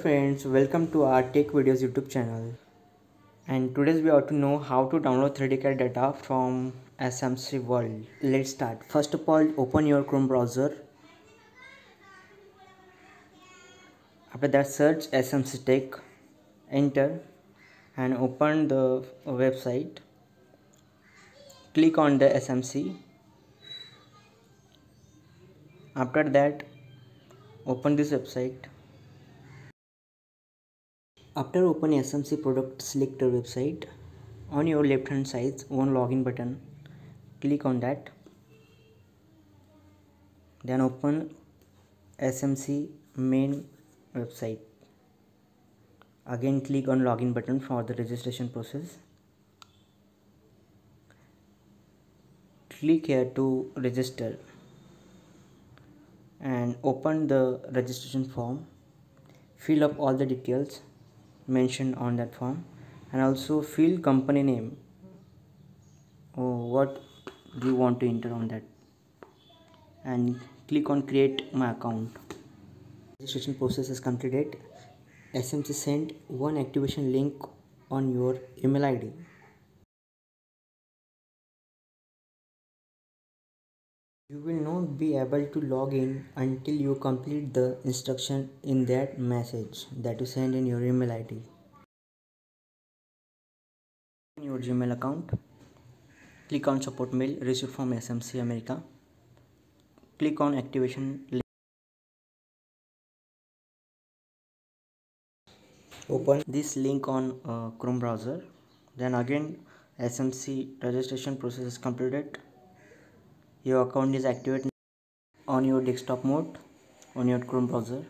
friends, welcome to our Tech Videos YouTube channel. And today we have to know how to download 3D CAD data from SMC World. Let's start. First of all, open your Chrome browser. After that, search SMC Tech, enter and open the website. Click on the SMC. After that, open this website. After open SMC product, select the website. On your left hand side, one login button. Click on that. Then open SMC main website. Again click on login button for the registration process. Click here to register and open the registration form. Fill up all the details mentioned on that form and also fill company name or what do you want to enter on that, and click on create my account. Registration process is completed. SMC sent one activation link on your email ID. You will not be able to log in until you complete the instruction in that message that you send in your email ID. In your Gmail account, click on support mail received from SMC America. Click on activation link. Open this link on Chrome browser. Then again SMC registration process is completed. Your account is activated on your desktop mode on your Chrome browser.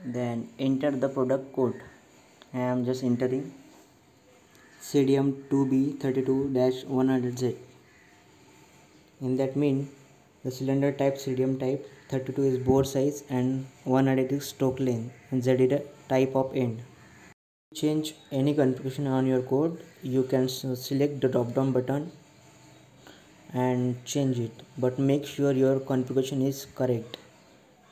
Then enter the product code. I am just entering CDM2B32-100Z. In that mean the cylinder type CDM type, 32 is bore size and 100 is stroke length, and Z is the type of end. Change any configuration on your code, you can select the drop down button and change it, but make sure your configuration is correct.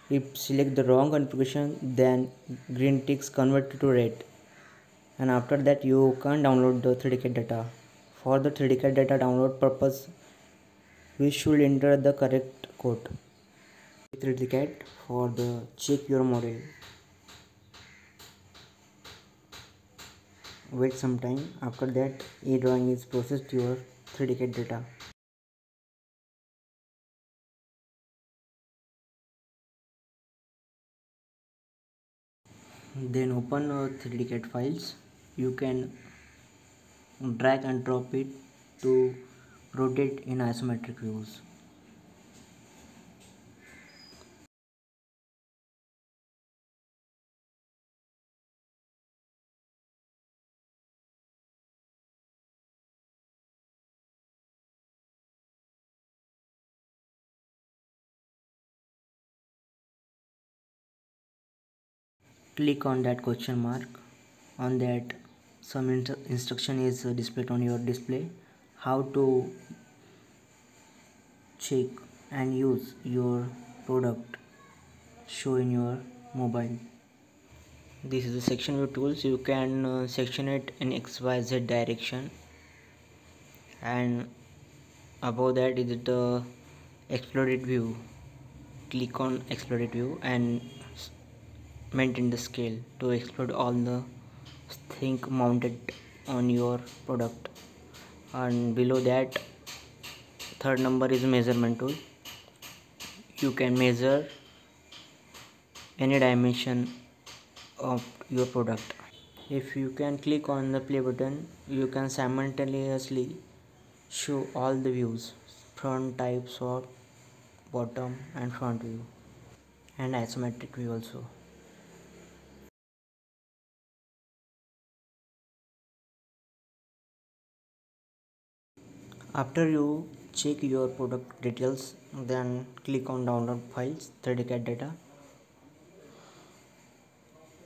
If select the wrong configuration, then green ticks convert to red, and after that you can download the 3D CAD data. For the 3D CAD data download purpose, we should enter the correct code. 3D CAD for the check your model. Wait some time. After that, e-drawing is processed your 3D CAD data. Then open 3D CAD files. You can drag and drop it to rotate in isometric views. Click on that question mark. On that, some instruction is displayed on your display. How to check and use your product show in your mobile. This is the section view tools. You can section it in XYZ direction, and above that is the exploded view. Click on exploded view and maintain the scale to explode all the thing mounted on your product. And below that, third number is measurement tool. You can measure any dimension of your product. If you can click on the play button, you can simultaneously show all the views, front types or bottom and front view, and isometric view also. After you check your product details, then click on download files 3D CAD data.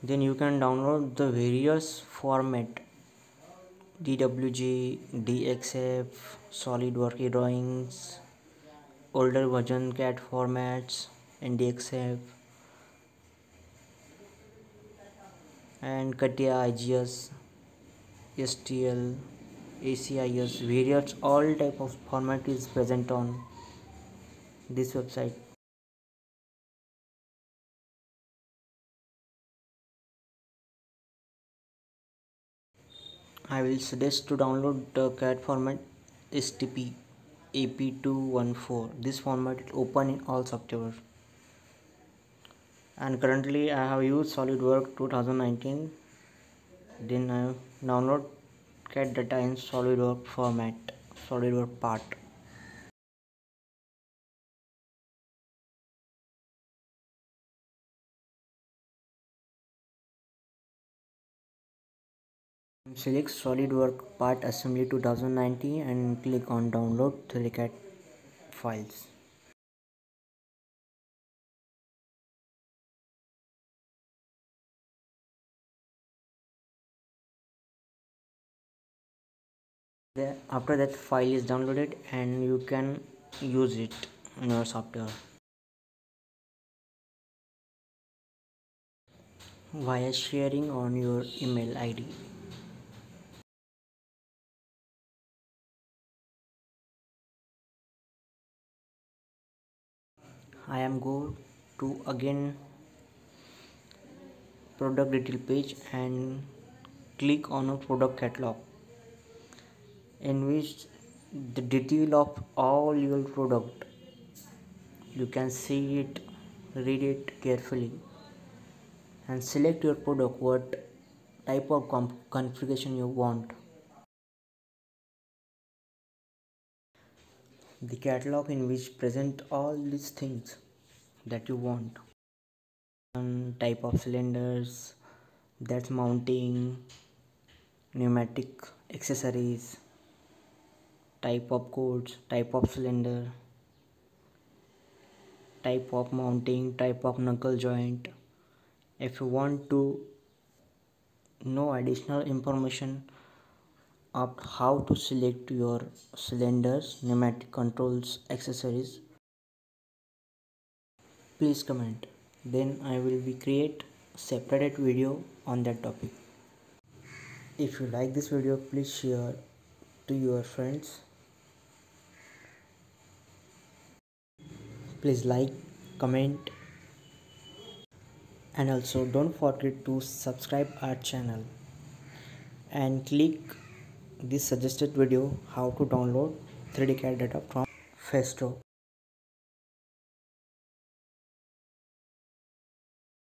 Then you can download the various format: DWG, DXF, SolidWorks drawings, older version CAD formats, and DXF. and CATIA, IGS, STL, ACIS, various all type of format is present on this website. I will suggest to download the CAD format STP AP214. This format is open in all software. And currently I have used SolidWorks 2019. Then I download CAD data in SolidWorks format, SolidWorks part. Select SolidWorks part assembly 2019 and click on download 3D files. After that file is downloaded and you can use it in your software via sharing on your email ID. I am go to again product detail page and click on a product catalog in which the detail of all your product you can see it, read it carefully and select your product what type of configuration you want. The catalog in which present all these things that you want. Type of cylinders, that's mounting, pneumatic accessories, type of codes, type of cylinder, type of mounting, type of knuckle joint. If you want to know additional information of how to select your cylinders, pneumatic controls, accessories, please comment. Then I will be create separate video on that topic. If you like this video, please share to your friends. Please like, comment, and also don't forget to subscribe our channel and click this suggested video how to download 3D CAD data from Festo.